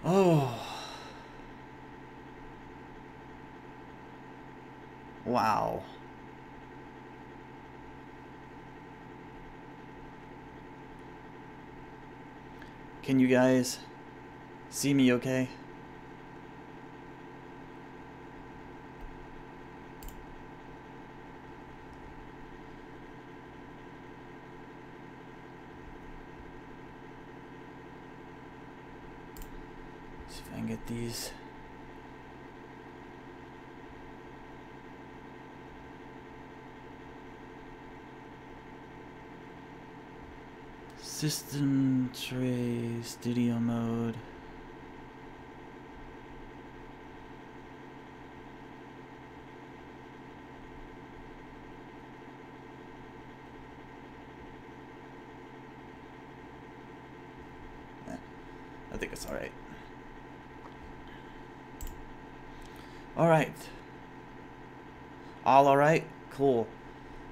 Oh. Wow. Can you guys see me okay? See if I can get these. System tray, studio mode. I think it's alright. Alright. All alright? Cool.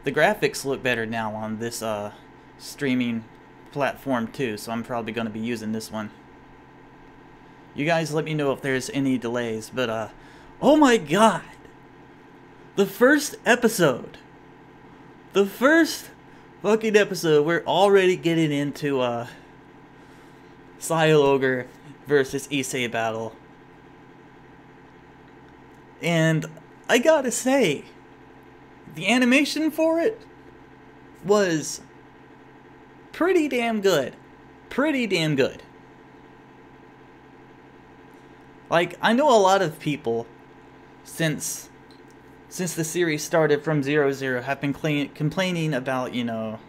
The graphics look better now on this streaming platform too, so I'm probably going to be using this one. You guys let me know if there's any delays, but oh my god! The first episode! The first fucking episode, we're already getting into Kyouto versus Issei battle. And I gotta say, the animation for it was pretty damn good. Pretty damn good. Like, I know a lot of people, since the series started from 00, have been complaining about, you know,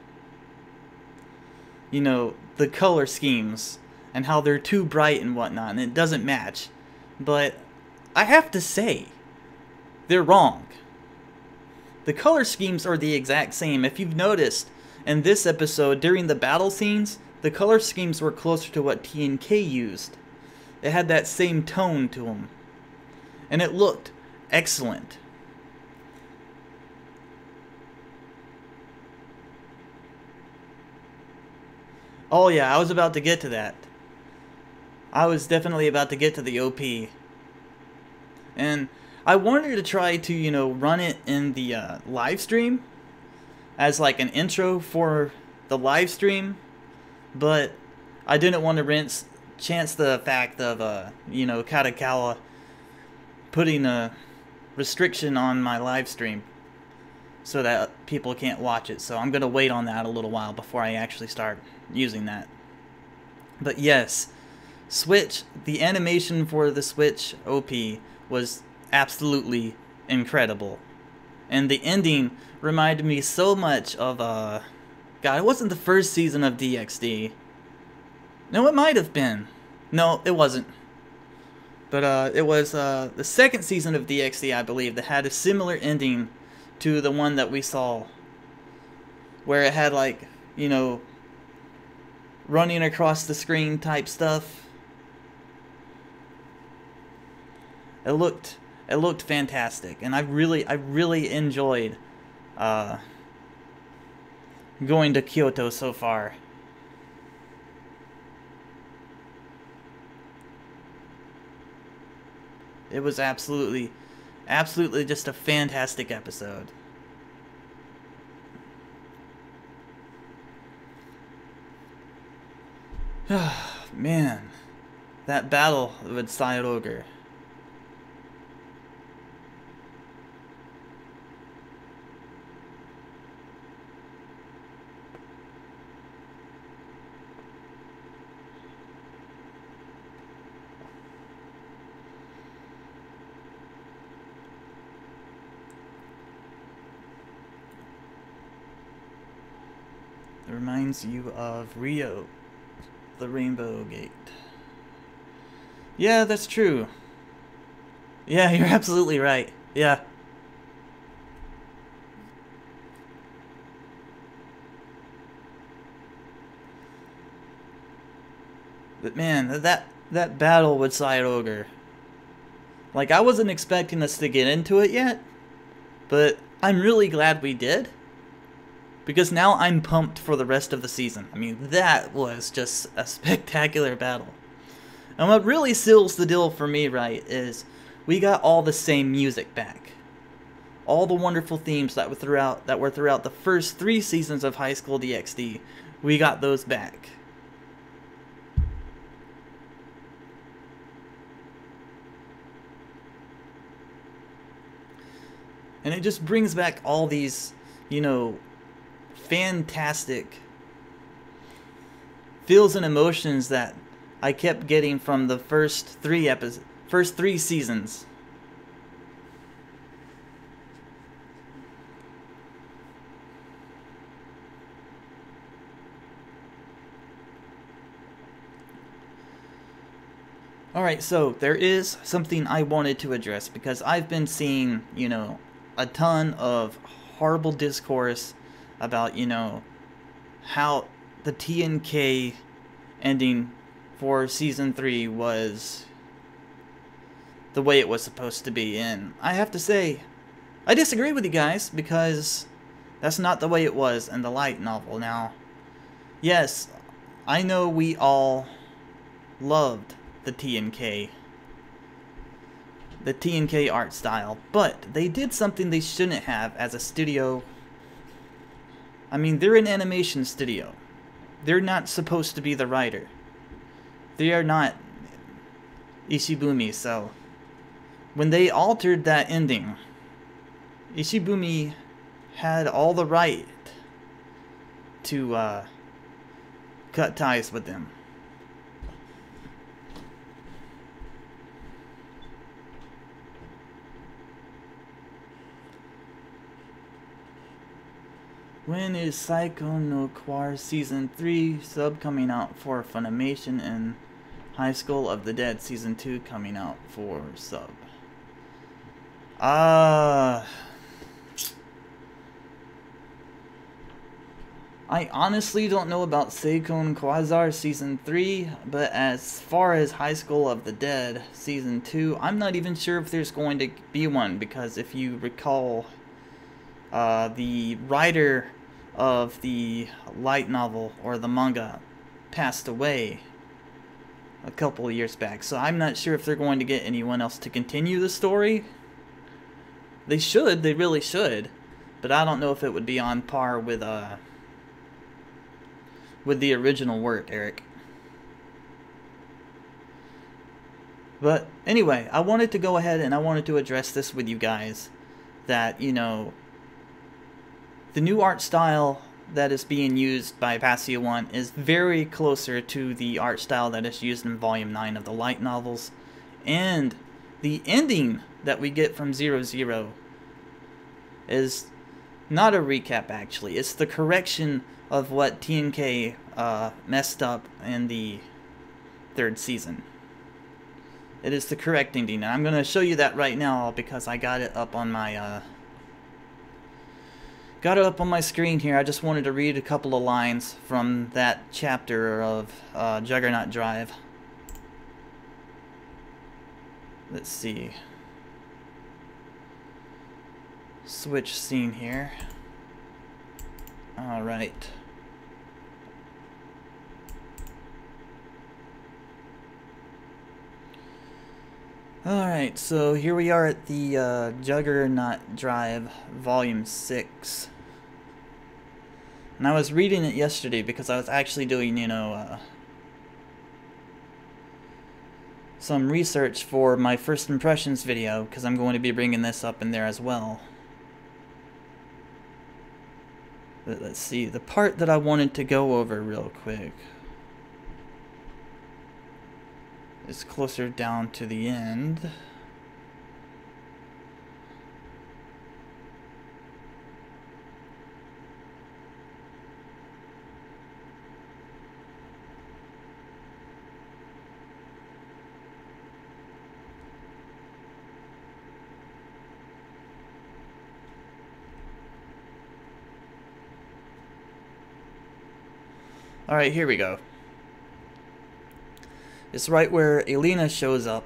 the color schemes and how they're too bright and whatnot, and it doesn't match. But I have to say, they're wrong. The color schemes are the exact same. If you've noticed, in this episode, during the battle scenes, the color schemes were closer to what TNK used. It had that same tone to them. And it looked excellent. Oh yeah, I was about to get to that. I was definitely about to get to the OP. And I wanted to try to, you know, run it in the live stream as like an intro for the live stream, but I didn't want to chance the fact of, you know, Katakawa putting a restriction on my live stream so that people can't watch it. So I'm going to wait on that a little while before I actually start using that. But yes, Switch, the animation for the Switch OP was absolutely incredible. And the ending reminded me so much of, God, it wasn't the first season of DxD. No, it might have been. No, it wasn't. But it was the second season of DxD, I believe, that had a similar ending to the one that we saw. Where it had, like, you know, running across the screen type stuff. It looked fantastic, and I really enjoyed going to Kyoto so far. It was absolutely just a fantastic episode. Man, that battle with Kyouto. It reminds you of Rio, the Rainbow Gate. Yeah, that's true. Yeah, you're absolutely right. Yeah. But man, that battle with Kyouto, like, I wasn't expecting us to get into it yet, but I'm really glad we did. Because now I'm pumped for the rest of the season. I mean, that was just a spectacular battle. And what really seals the deal for me, right, is we got all the same music back. All the wonderful themes that were throughout the first 3 seasons of Highschool DxD, we got those back. And it just brings back all these, you know, fantastic feels and emotions that I kept getting from the first 3 seasons. Alright, so there is something I wanted to address because I've been seeing, you know, a ton of horrible discourse about, you know, how the TNK ending for Season 3 was the way it was supposed to be. And I have to say, I disagree with you guys because that's not the way it was in the light novel. Now, yes, I know we all loved the TNK art style, but they did something they shouldn't have as a studio. I mean, they're an animation studio. They're not supposed to be the writer. They are not Ishibumi, so when they altered that ending, Ishibumi had all the right to cut ties with them. When is Psycho no Quar Season 3 sub coming out for Funimation and High School of the Dead Season 2 coming out for sub? I honestly don't know about Seikon Quasar Season 3, but as far as High School of the Dead Season 2, I'm not even sure if there's going to be one, because if you recall, the writer of the light novel, or the manga, passed away a couple of years back, so I'm not sure if they're going to get anyone else to continue the story. They should, they really should, but I don't know if it would be on par with the original work, Eric. But anyway, I wanted to go ahead and I wanted to address this with you guys, that, you know, the new art style that is being used by Passia 1 is very closer to the art style that is used in Volume 9 of the light novels. And the ending that we get from 00 is not a recap, actually. It's the correction of what TNK messed up in the 3rd season. It is the correct ending, and I'm going to show you that right now because I got it up on my screen here. I just wanted to read a couple of lines from that chapter of Juggernaut Drive. Let's see. Switch scene here. Alright. Alright, so here we are at the Juggernaut Drive, Volume 6. And I was reading it yesterday because I was actually doing, you know, some research for my first impressions video, because I'm going to be bringing this up in there as well. But let's see, the part that I wanted to go over real quick is closer down to the end. Alright, here we go. It's right where Elena shows up.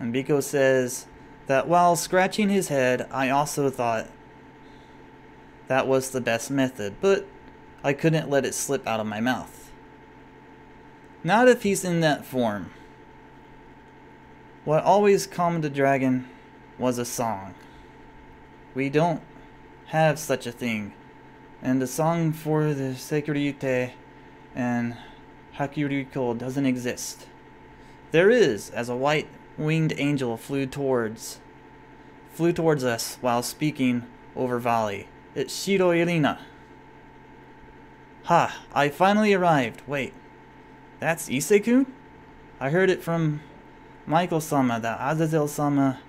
And Biko says that while scratching his head, I also thought that was the best method, but I couldn't let it slip out of my mouth. Not if he's in that form. What always calmed the dragon was a song. We don't have such a thing. And the song for the Sekurite and Hakuriko doesn't exist. There is, as a white-winged angel flew towards us while speaking over Valley. It's Shiro Irina. Ha, I finally arrived. Wait, that's Issei-kun? I heard it from Michael-sama that Azazel-sama...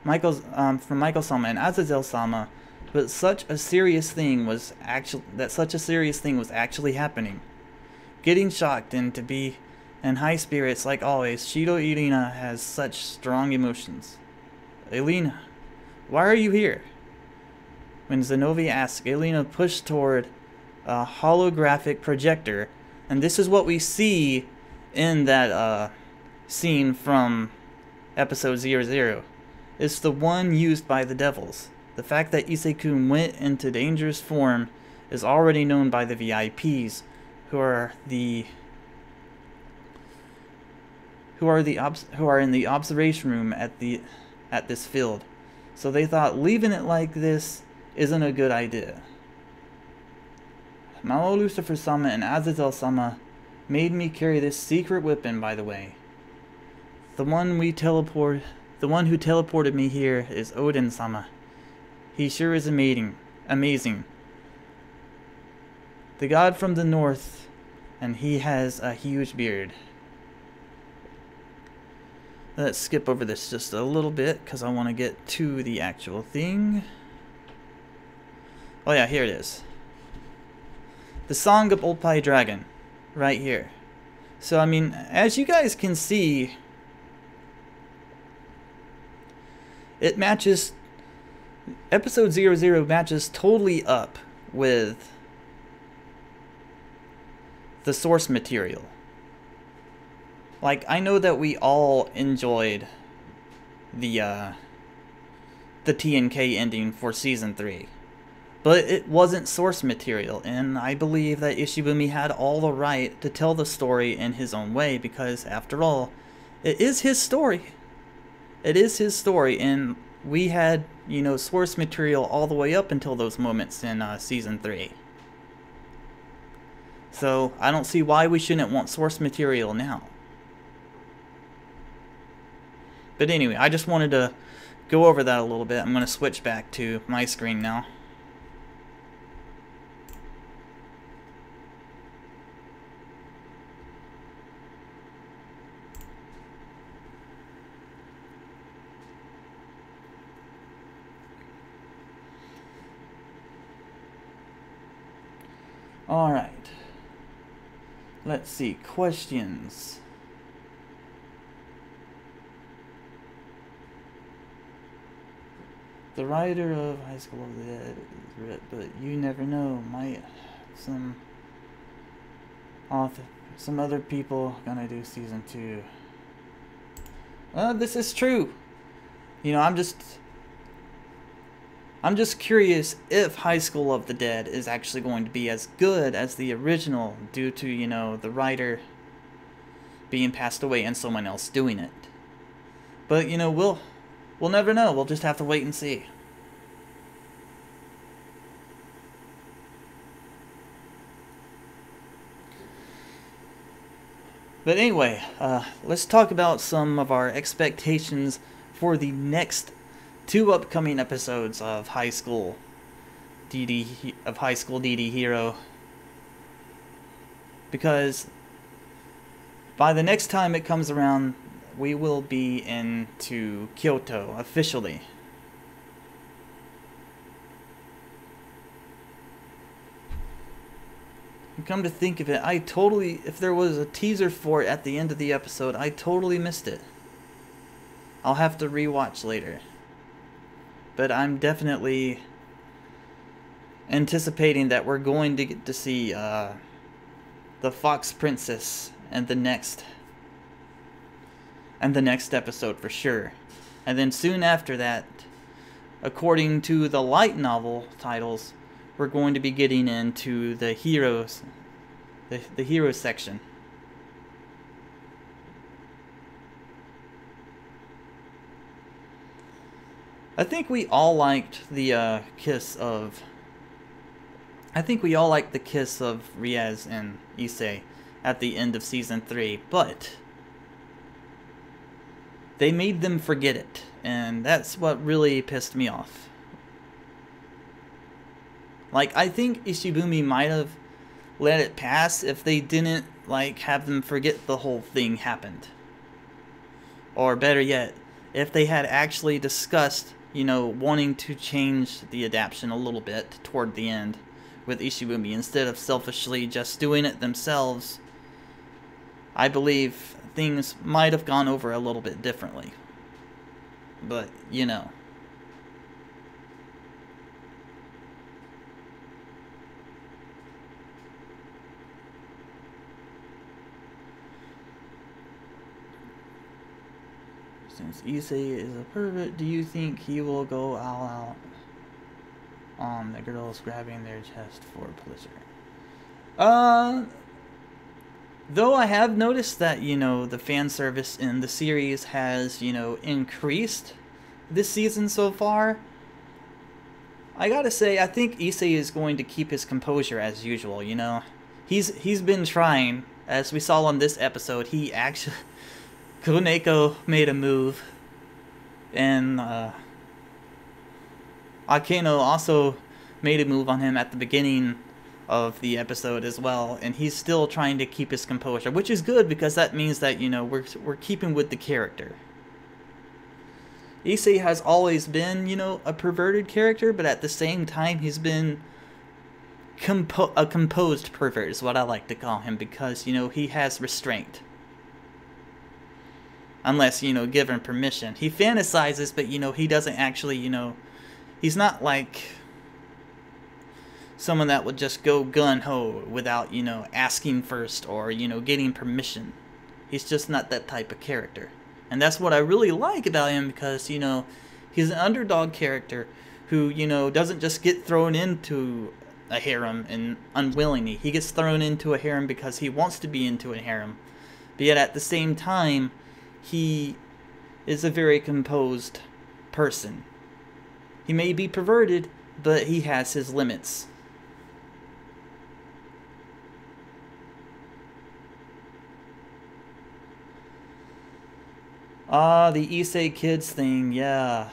from Michael-sama and Azazel-sama, but such a serious thing was actually happening. Getting shocked and to be in high spirits like always, Shiro Irina has such strong emotions. Elena, why are you here? When Zenobi asked, Elena pushed toward a holographic projector, and this is what we see in that scene from episode 00. It's the one used by the devils. The fact that Issei-kun went into dangerous form is already known by the VIPs, who are in the observation room at this field. So they thought leaving it like this isn't a good idea. Mao Lucifer-sama and Azazel-sama made me carry this secret weapon, by the way. The one who teleported me here is Odin-sama. He sure is amazing. The god from the north, and he has a huge beard. Let's skip over this just a little bit, because I want to get to the actual thing. Oh yeah, here it is. The Song of Old Pie Dragon, right here. So, I mean, as you guys can see, it matches, episode 00 matches totally up with the source material. Like, I know that we all enjoyed the TNK ending for Season 3. But it wasn't source material, and I believe that Ishibumi had all the right to tell the story in his own way, because, after all, it is his story. It is his story, and we had, you know, source material all the way up until those moments in Season 3. So, I don't see why we shouldn't want source material now. But anyway, I just wanted to go over that a little bit. I'm going to switch back to my screen now. Alright. Let's see. Questions. The writer of Highschool of the Dead is writ, but you never know. Might some other people gonna do season 2. This is true. You know, I'm just curious if High School of the Dead is actually going to be as good as the original due to, you know, the writer being passed away and someone else doing it. But, you know, we'll never know. We'll just have to wait and see. But anyway, let's talk about some of our expectations for the next 2 upcoming episodes of High School DxD Hero, because by the next time it comes around, we will be into Kyoto officially. And come to think of it, if there was a teaser for it at the end of the episode, I totally missed it. I'll have to rewatch later. But I'm definitely anticipating that we're going to get to see the Fox Princess and the next episode for sure. And then soon after that, according to the light novel titles, we're going to be getting into the heroes, the hero section. I think we all liked the kiss of... I think we all liked the kiss of Riaz and Issei at the end of Season 3, but they made them forget it, and that's what really pissed me off. Like, I think Ishibumi might have let it pass if they didn't, like, have them forget the whole thing happened. Or better yet, if they had actually discussed, you know, wanting to change the adaptation a little bit toward the end with Ishibumi, instead of selfishly just doing it themselves, I believe things might have gone over a little bit differently. But, you know. Since Issei is a pervert, do you think he will go all out on the girls grabbing their chest for pleasure? Though I have noticed that, you know, the fan service in the series has, you know, increased this season so far, I gotta say, I think Issei is going to keep his composure as usual, you know. He's been trying, as we saw on this episode, he actually... Koneko made a move, and Akeno also made a move on him at the beginning of the episode as well, and he's still trying to keep his composure, which is good because that means that, you know, we're keeping with the character. Issei has always been, you know, a perverted character, but at the same time he's been a composed pervert is what I like to call him, because, you know, he has restraint. Unless, you know, given permission. He fantasizes, but, you know, he doesn't actually, you know... He's not like someone that would just go gun-ho without, you know, asking first or, you know, getting permission. He's just not that type of character. And that's what I really like about him, because, you know, he's an underdog character who, you know, doesn't just get thrown into a harem and unwillingly. He gets thrown into a harem because he wants to be into a harem. But yet at the same time, he is a very composed person. He may be perverted, but he has his limits. Ah, the Issei kids thing, yeah.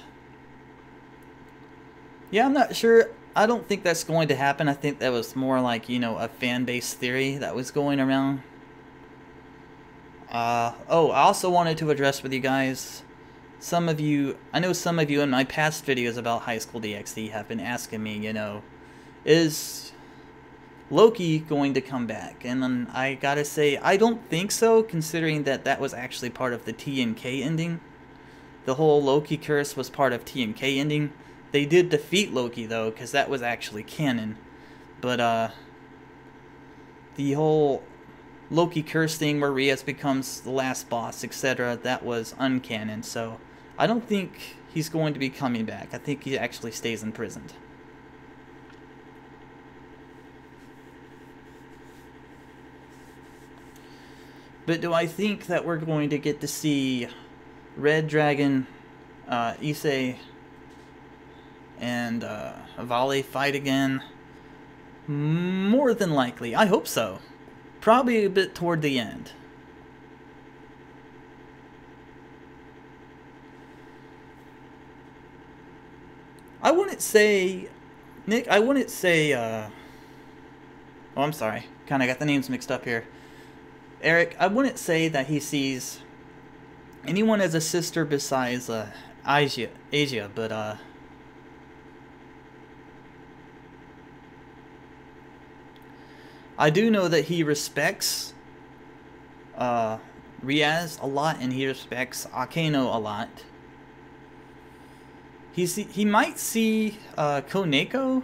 Yeah, I'm not sure. I don't think that's going to happen. I think that was more like, you know, a fan-based theory that was going around. Oh, I also wanted to address with you guys, some of you, I know some of you in my past videos about Highschool DxD have been asking me, you know, is Loki going to come back? And I gotta say, I don't think so, considering that that was actually part of the TNK ending. The whole Loki curse was part of TNK ending. They did defeat Loki, though, because that was actually canon. But, the whole Loki curse thing where Riaz becomes the last boss, etc., that was uncanon, so I don't think he's going to be coming back. I think he actually stays imprisoned. But do I think that we're going to get to see Red Dragon, Issei, and Vale fight again? More than likely. I hope so. Probably a bit toward the end. I wouldn't say... Nick, I wouldn't say... Oh, I'm sorry. Kind of got the names mixed up here. Eric, I wouldn't say that he sees anyone as a sister besides Asia, but I do know that he respects Riaz a lot, and he respects Akeno a lot. He might see Koneko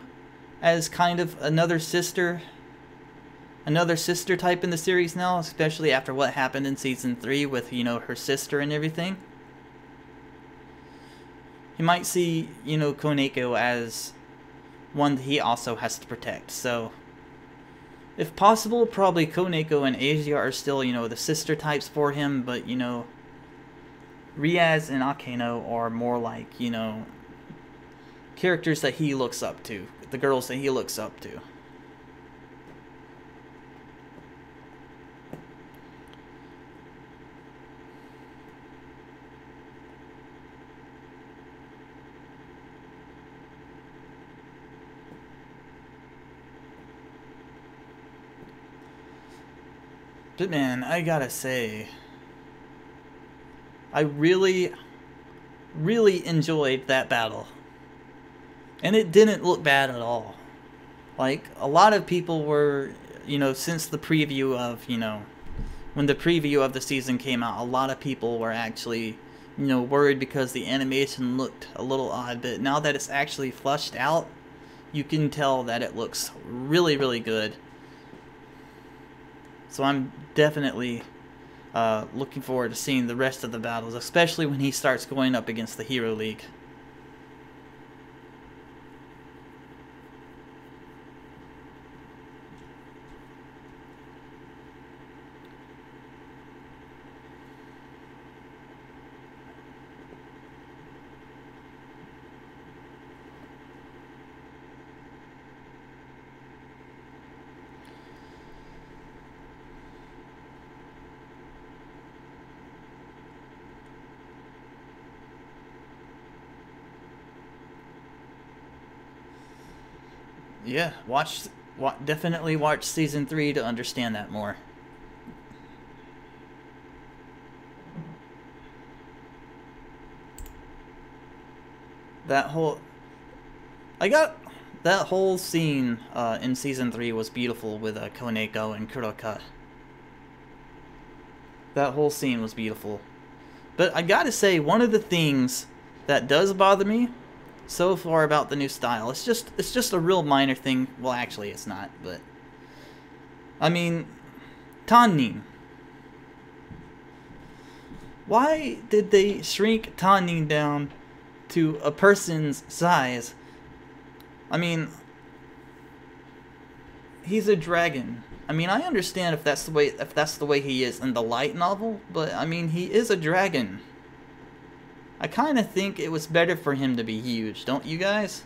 as kind of another sister type in the series now, especially after what happened in Season 3 with, you know, her sister and everything. He might see, you know, Koneko as one that he also has to protect, so... If possible, probably Koneko and Asia are still, you know, the sister types for him, but, you know, Riaz and Akeno are more like, you know, characters that he looks up to, the girls that he looks up to. But man, I gotta say, I really enjoyed that battle. And it didn't look bad at all. Like, a lot of people were, you know, since the preview of, you know, when the preview of the season came out, a lot of people were actually, you know, worried because the animation looked a little odd. But now that it's actually flushed out, you can tell that it looks really, really good. So I'm definitely looking forward to seeing the rest of the battles, especially when he starts going up against the Hero League. Yeah, definitely watch Season 3 to understand that more. That whole scene in Season 3 was beautiful with Koneko and Kuroka. That whole scene was beautiful. But I gotta say, one of the things that does bother me so far about the new style, it's just a real minor thing. Well, actually it's not, but I mean, Tannin. Why did they shrink Tannin down to a person's size? I mean, he's a dragon. I mean, I understand if that's the way he is in the light novel, but I mean, he is a dragon. I kind of think it was better for him to be huge, don't you guys?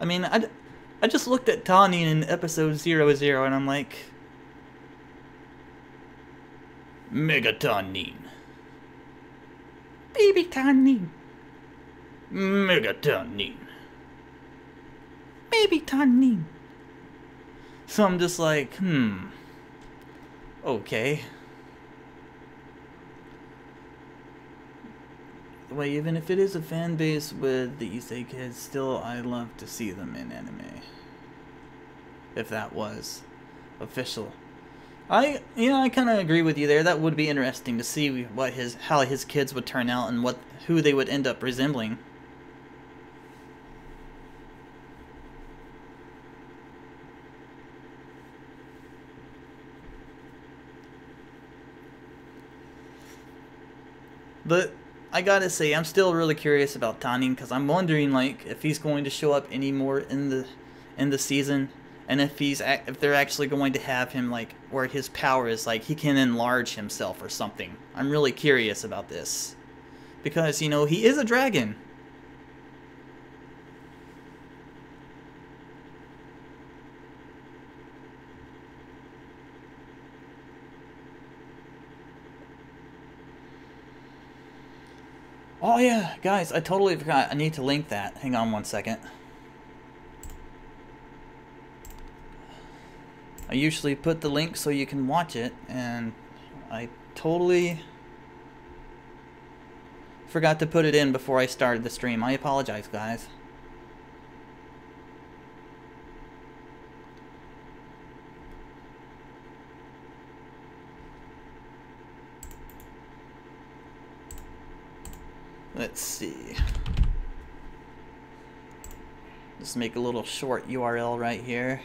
I mean, I just looked at Tannin in episode 00 and I'm like, Mega Tannin. Baby Tannin. Mega Tannin. Baby Tannin. So I'm just like, okay. Wait, even if it is a fan base with the Issei kids, still I'd love to see them in anime. If that was official. I kind of agree with you there. That would be interesting to see how his kids would turn out and who they would end up resembling. But I gotta say, I'm still really curious about Tannin because I'm wondering, like, if he's going to show up any more in the season, and if they're actually going to have him, like, where his power is, like, he can enlarge himself or something. I'm really curious about this because, you know, he is a dragon. Oh yeah, guys, I totally forgot. I need to link that. Hang on one second. I usually put the link so you can watch it, and I totally forgot to put it in before I started the stream. I apologize, guys. Let's see. Just make a little short URL right here.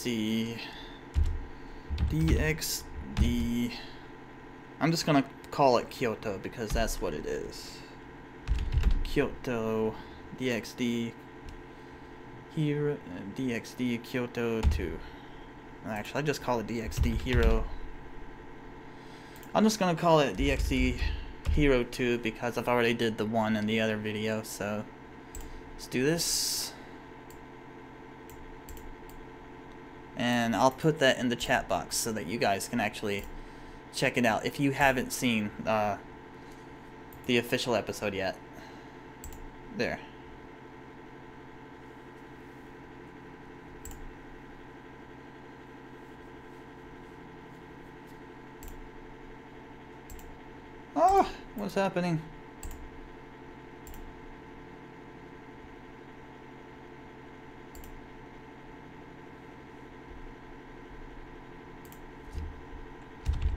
see. DxD. I'm just gonna call it Kyoto because that's what it is. Kyoto DxD Hero, DxD Kyoto 2. Actually, I just call it DxD Hero. I'm just gonna call it DxD Hero 2 because I've already did the one in the other video. So let's do this, and I'll put that in the chat box so that you guys can actually check it out if you haven't seen the official episode yet. There. Oh, what's happening?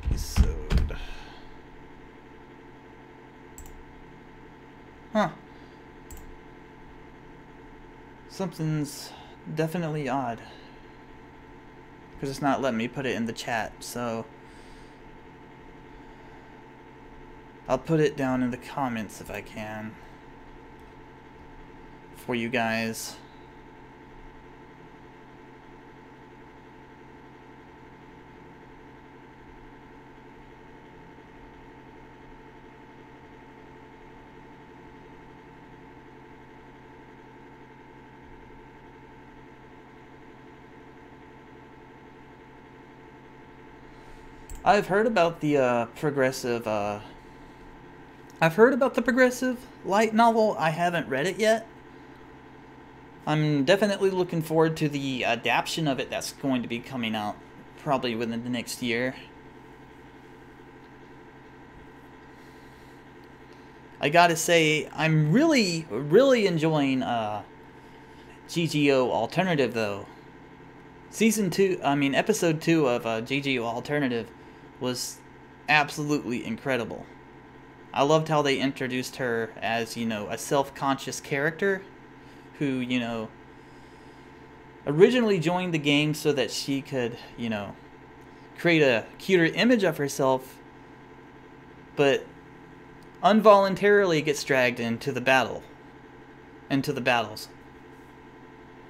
Episode. Huh. Something's definitely odd. Because it's not letting me put it in the chat, so I'll put it down in the comments if I can for you guys. I've heard about the progressive light novel. I haven't read it yet. I'm definitely looking forward to the adaptation of it that's going to be coming out probably within the next year. I gotta say, I'm really enjoying GGO Alternative though. Episode 2 of GGO Alternative was absolutely incredible. I loved how they introduced her as, a self-conscious character who, originally joined the game so that she could, create a cuter image of herself, but involuntarily gets dragged into the battles.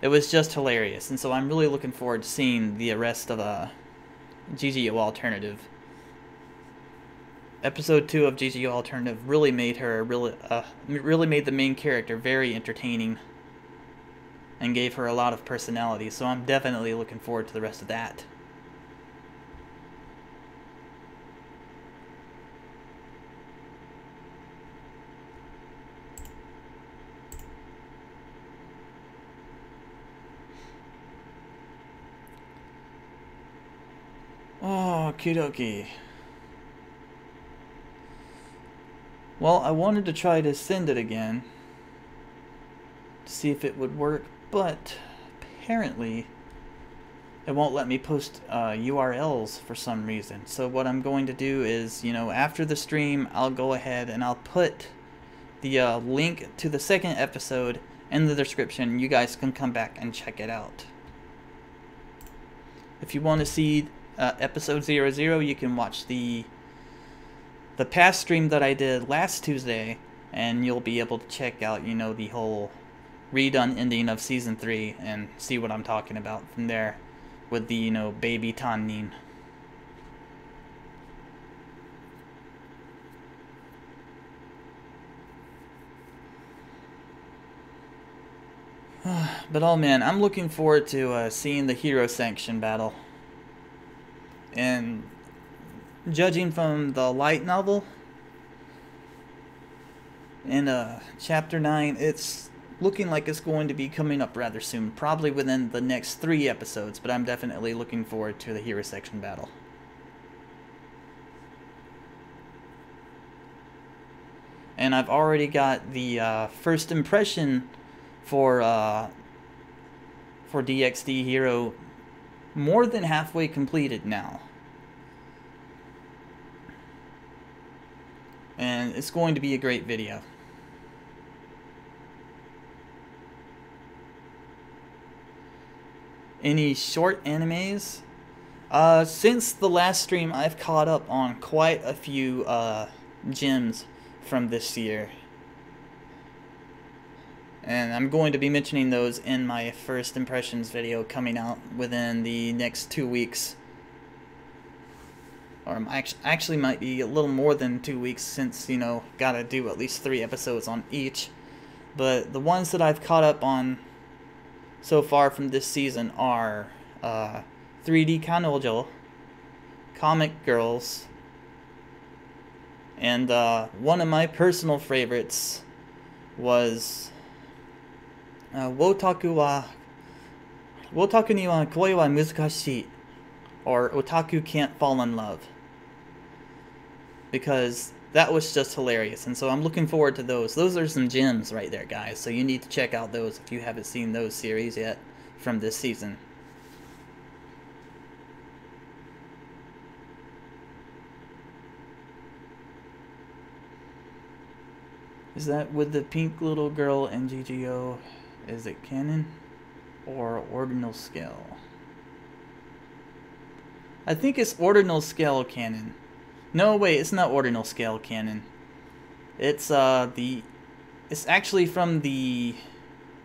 It was just hilarious, and so I'm really looking forward to seeing the rest of GGO Alternative. Episode 2 of GGO Alternative really made her really made the main character very entertaining and gave her a lot of personality, so I'm definitely looking forward to the rest of that. Oh, Kyouto. Well, I wanted to try to send it again to see if it would work, but apparently it won't let me post URLs for some reason. So what I'm going to do is, after the stream, I'll go ahead and I'll put the link to the second episode in the description. You guys can come back and check it out. If you want to see episode 00, you can watch the past stream that I did last Tuesday, and you'll be able to check out, the whole redone ending of season 3 and see what I'm talking about from there with the, baby Tannin. But oh man, I'm looking forward to seeing the hero sanction battle. And judging from the light novel in chapter 9, it's looking like it's going to be coming up rather soon, probably within the next 3 episodes, but I'm definitely looking forward to the hero section battle. And I've already got the first impression for DxD Hero more than halfway completed now. And it's going to be a great video. Any short animes? Since the last stream, I've caught up on quite a few gems from this year. And I'm going to be mentioning those in my first impressions video coming out within the next 2 weeks. Or actually might be a little more than 2 weeks since, you know, gotta do at least 3 episodes on each. But the ones that I've caught up on so far from this season are 3D Kanojo, Comic Girls, and one of my personal favorites was Wotaku ni wa koi wa muzukashii, or Otaku Can't Fall in Love, because that was just hilarious, and so I'm looking forward to those. Those are some gems right there, guys, so you need to check out those if you haven't seen those series yet from this season. Is that with the pink little girl in GGO? Is it canon or ordinal scale? I think it's ordinal scale canon. No, wait, it's not ordinal scale canon. It's it's actually from the,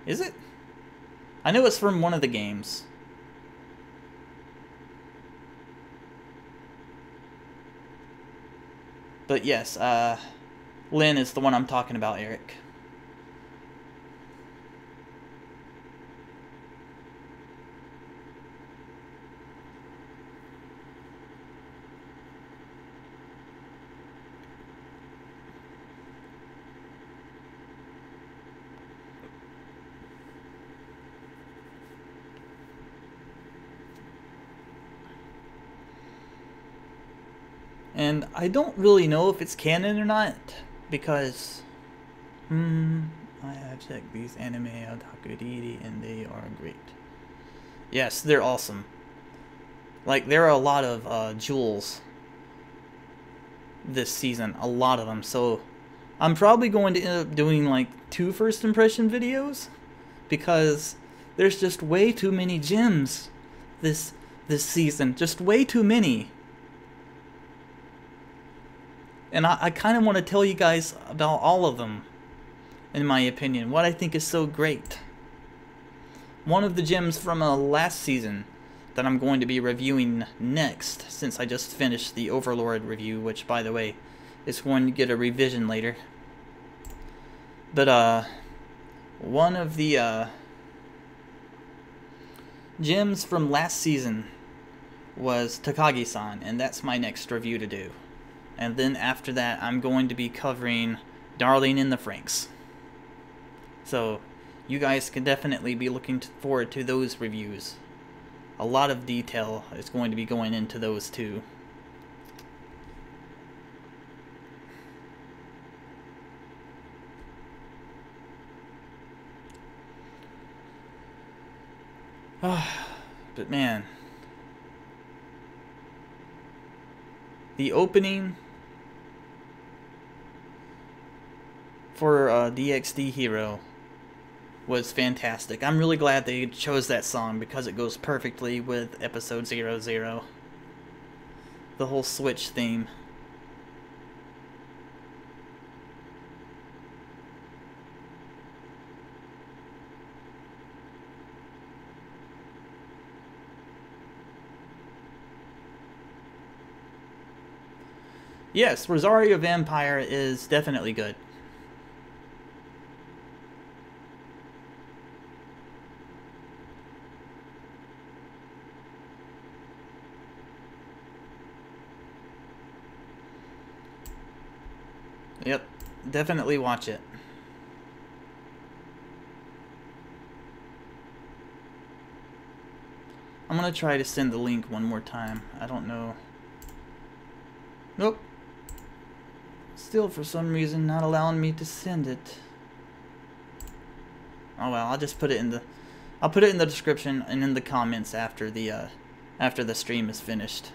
is it? I know it's from one of the games. But yes, Lynn is the one I'm talking about, Eric. And I don't really know if it's canon or not, because I have checked these anime otaku and they are great. Yes, they're awesome. Like, there are a lot of jewels this season, a lot of them, so I'm probably going to end up doing like 2 first impression videos, because there's just way too many gems this season, just way too many. And I kind of want to tell you guys about all of them, in my opinion, what I think is so great. One of the gems from last season that I'm going to be reviewing next, since I just finished the Overlord review, which, by the way, is going to get a revision later. But, one of the gems from last season was Takagi-san, and that's my next review to do. And then after that, I'm going to be covering Darling in the Franxx. So, you guys can definitely be looking forward to those reviews. A lot of detail is going to be going into those too. But man, the opening for DxD Hero was fantastic. I'm really glad they chose that song because it goes perfectly with episode 00. The whole Switch theme. Yes, Rosario Vampire is definitely good. Yep, definitely watch it. I'm gonna try to send the link one more time. I don't know. Nope. Still, for some reason, not allowing me to send it. Oh well, I'll just put it in the... I'll put it in the description and in the comments after the stream is finished.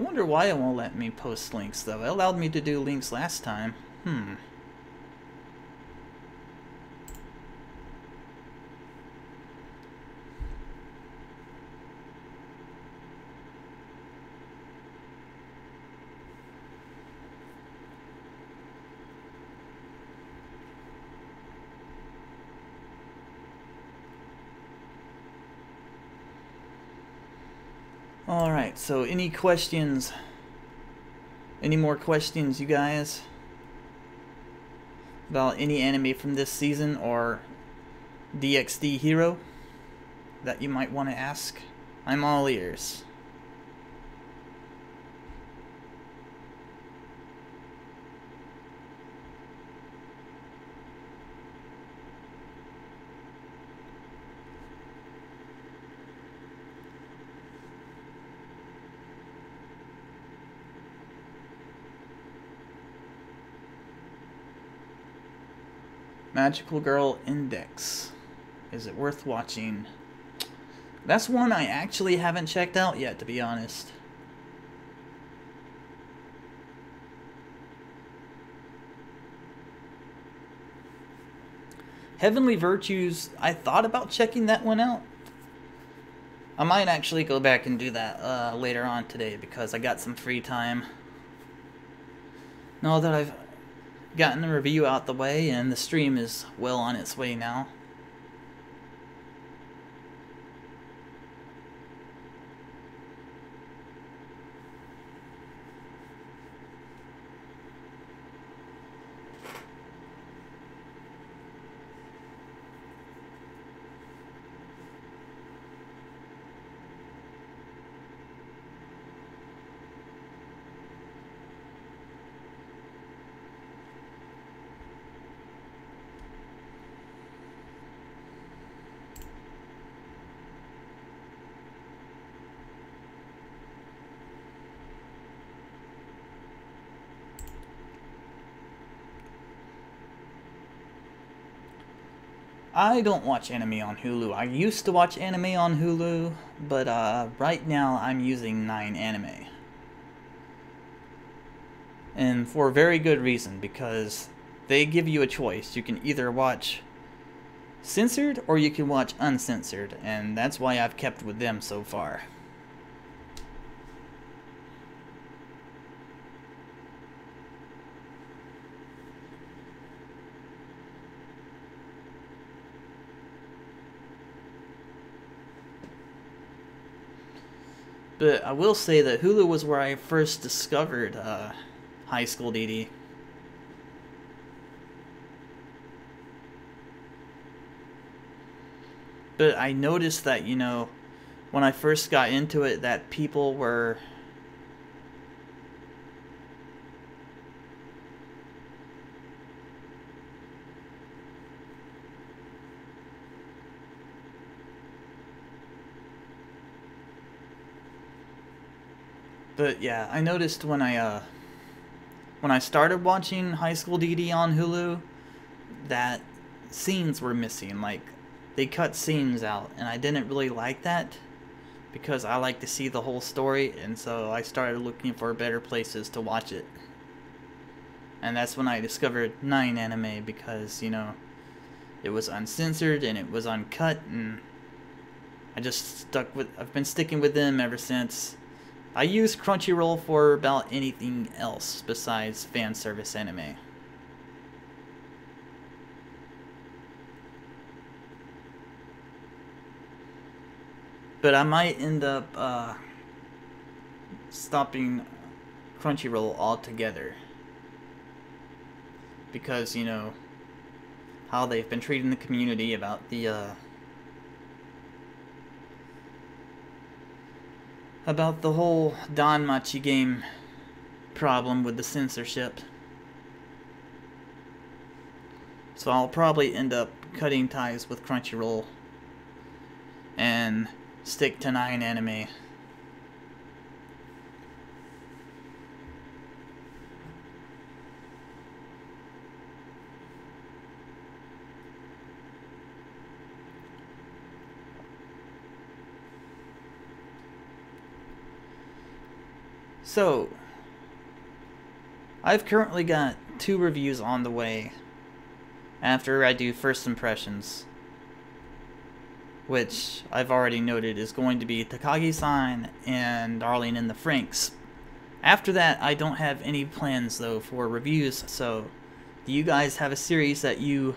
wonder why it won't let me post links, though. It allowed me to do links last time. Alright, so any questions? Any more questions, you guys? About any anime from this season or DxD Hero that you might want to ask? I'm all ears. Magical Girl Index. Is it worth watching? That's one I actually haven't checked out yet, to be honest. Heavenly Virtues, I thought about checking that one out. I might actually go back and do that later on today because I got some free time. Now that I've gotten the review out the way and the stream is well on its way now. I don't watch anime on Hulu. I used to watch anime on Hulu, but right now I'm using 9anime. And for a very good reason, because they give you a choice. You can either watch censored or you can watch uncensored, and that's why I've kept with them so far. But I will say that Hulu was where I first discovered Highschool DxD. But I noticed that, you know, when I first got into it, that people were... But yeah, I noticed when I started watching Highschool DxD on Hulu, that scenes were missing. Like, they cut scenes out, and I didn't really like that because I like to see the whole story, and so I started looking for better places to watch it. And that's when I discovered 9anime because, you know, it was uncensored and it was uncut, and I just stuck with... I've been sticking with them ever since. I use Crunchyroll for about anything else besides fan service anime. But I might end up stopping Crunchyroll altogether. Because, you know, how they've been treating the community about the whole Danmachi game problem with the censorship. So I'll probably end up cutting ties with Crunchyroll and stick to 9anime. So, I've currently got 2 reviews on the way after I do first impressions, which I've already noted is going to be Takagi-san and Darling in the Franxx. After that, I don't have any plans though for reviews, so do you guys have a series that you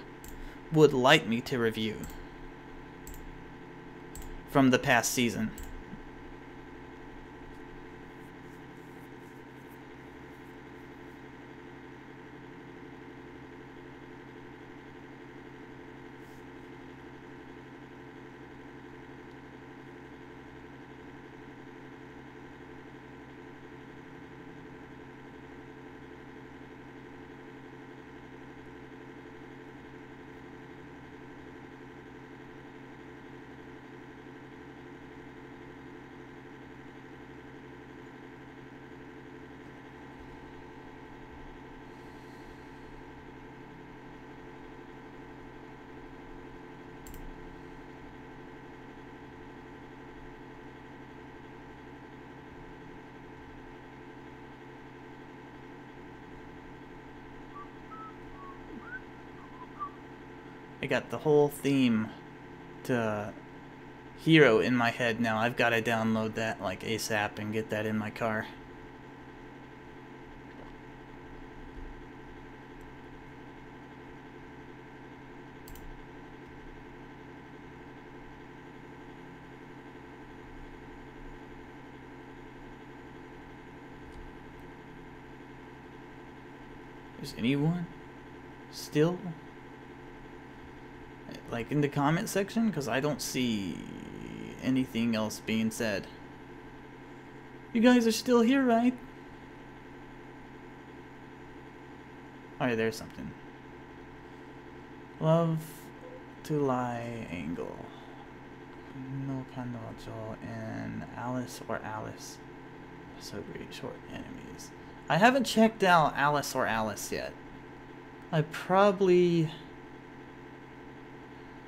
would like me to review from the past season? I got the whole theme to Hero in my head now. I've got to download that like ASAP and get that in my car. Is anyone still like in the comment section? Because I don't see anything else being said. You guys are still here, right? Alright, there's something. Love to lie angle. No Kanojo and Alice or Alice. So great short enemies. I haven't checked out Alice or Alice yet. I probably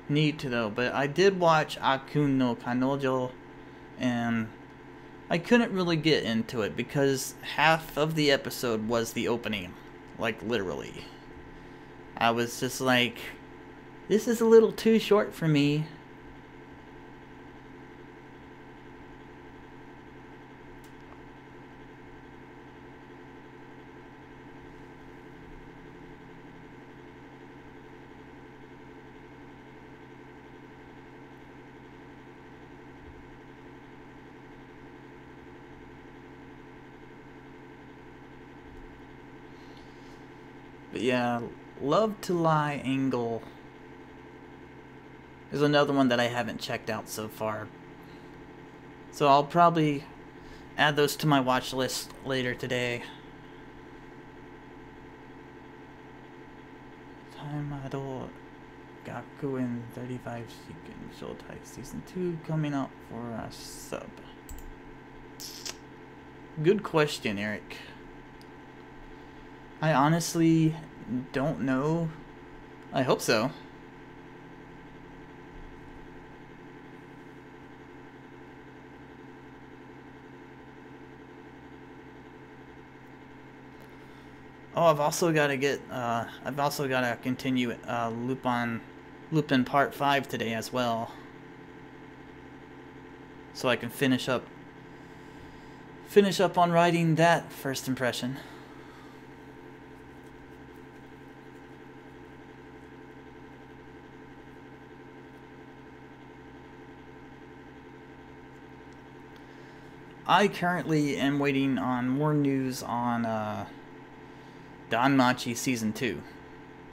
need to though, but I did watch Akun no Kanojo and I couldn't really get into it because half of the episode was the opening, like literally. I was just like, this is a little too short for me. But yeah, Love to Lie angle is another one that I haven't checked out so far. So I'll probably add those to my watch list later today. Taimado Gakuen 35 Shiken Shoutai Season 2 coming out for a sub. Good question, Eric. I honestly don't know. I hope so. Oh, I've also got to continue Lupin Part 5 today as well. So I can finish up on writing that first impression. I currently am waiting on more news on Danmachi Season 2,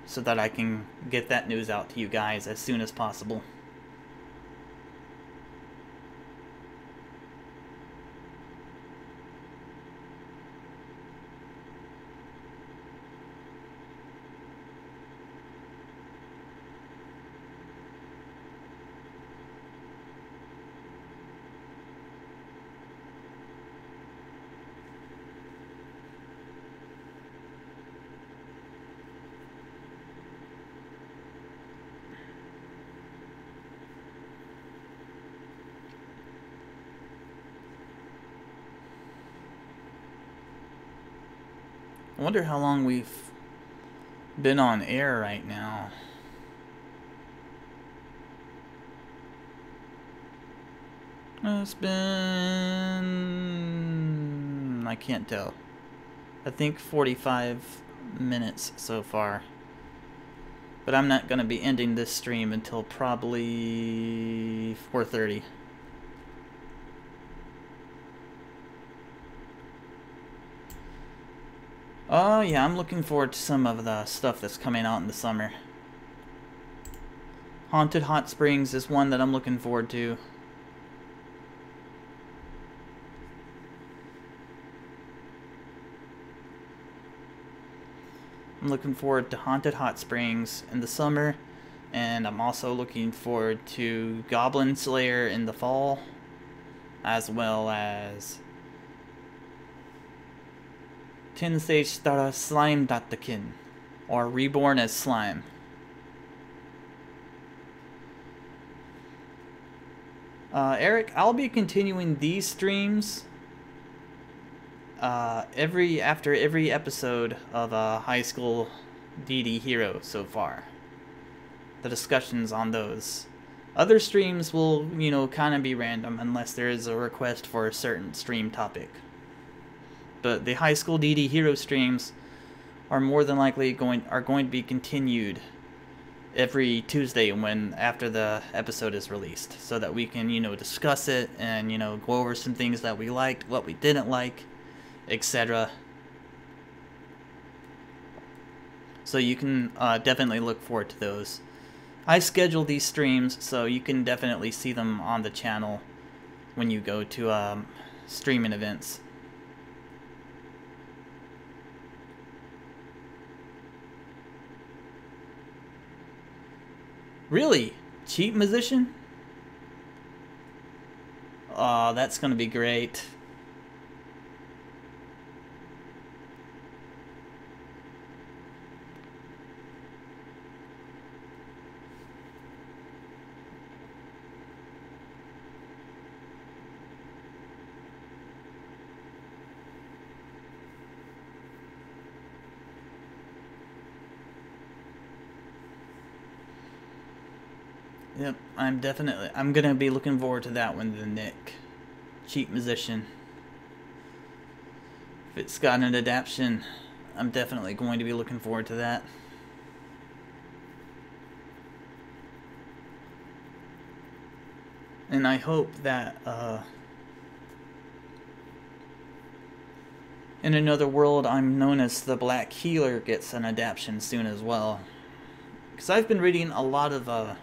so that I can get that news out to you guys as soon as possible. I wonder how long we've been on air right now. It's been... I can't tell. I think 45 minutes so far. But I'm not going to be ending this stream until probably 4:30. Oh yeah, I'm looking forward to some of the stuff that's coming out in the summer. Haunted Hot Springs is one that I'm looking forward to. I'm looking forward to Haunted Hot Springs in the summer, and I'm also looking forward to Goblin Slayer in the fall, as well as Tensei Shitara Slime Dattakin, or Reborn as Slime. Eric, I'll be continuing these streams after every episode of Highschool DxD Hero so far. The discussions on those. Other streams will, you know, kind of be random unless there is a request for a certain stream topic. But the Highschool DxD Hero streams are more than likely going to be continued every Tuesday after the episode is released, so that we can, you know, discuss it and, you know, go over some things that we liked, what we didn't like, etc. So you can definitely look forward to those. I schedule these streams so you can definitely see them on the channel when you go to streaming events. Really? Cheap musician? Oh, that's gonna be great. Yep, I'm gonna be looking forward to that one, the Nick. Cheap musician. If it's got an adaptation, I'm definitely going to be looking forward to that. And I hope that, in Another World, I'm Known as the Black Healer gets an adaptation soon as well. Because I've been reading a lot of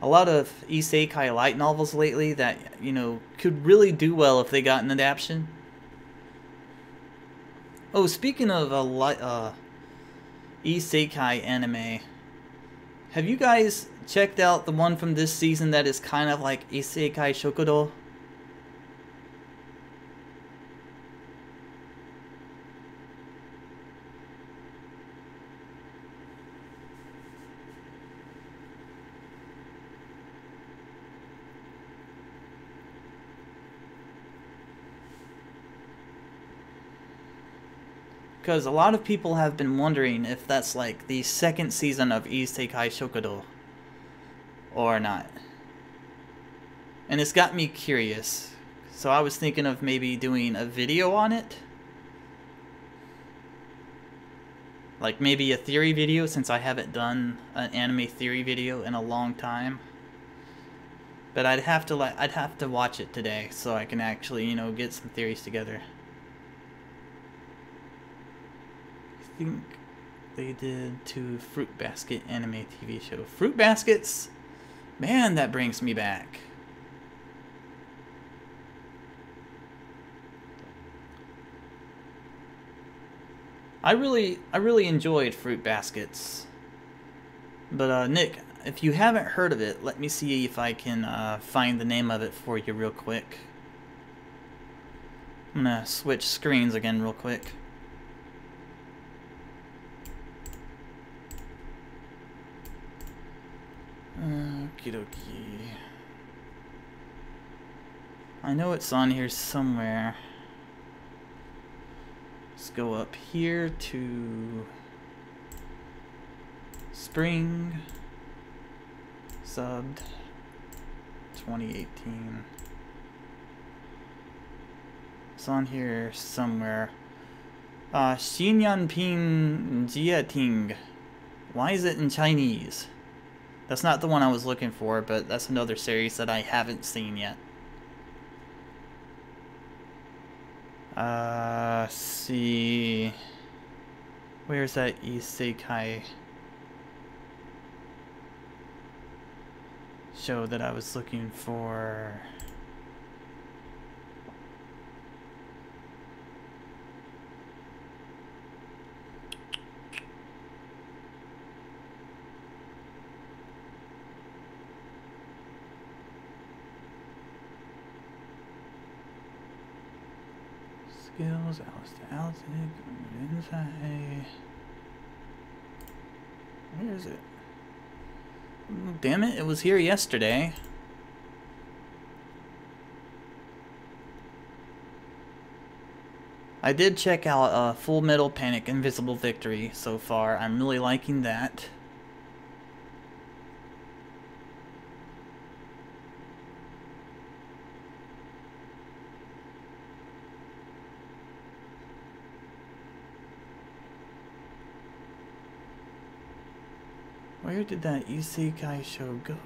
Issei light novels lately that, you know, could really do well if they got an adaptation. Oh, speaking of Issei anime, have you guys checked out the one from this season that is kind of like Issei Shokudo? Because a lot of people have been wondering if that's like the second season of Issei Shokudo or not. And it's got me curious. So I was thinking of maybe doing a video on it. Like maybe a theory video, since I haven't done an anime theory video in a long time. But I'd have to watch it today so I can actually, you know, get some theories together. I think they did to Fruit Basket anime TV show. Fruit Baskets? Man, that brings me back. I really enjoyed Fruit Baskets. But Nick, if you haven't heard of it, let me see if I can find the name of it for you real quick. I'm gonna switch screens again real quick. Okie dokie. I know it's on here somewhere. Let's go up here to Spring, subbed 2018. It's on here somewhere. Xinyanping Jieting. Why is it in Chinese? That's not the one I was looking for, but that's another series that I haven't seen yet. See. Where's that Issei show that I was looking for? Skills, Issei. Where is it? Damn it, it was here yesterday. I did check out Full Metal Panic Invisible Victory so far. I'm really liking that. Where did that Issei show go?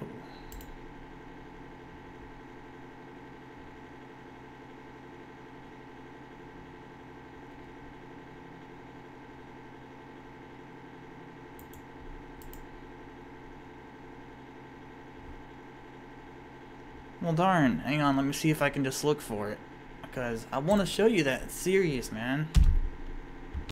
Well, darn. Hang on, let me see if I can just look for it. Because I want to show you that series, man.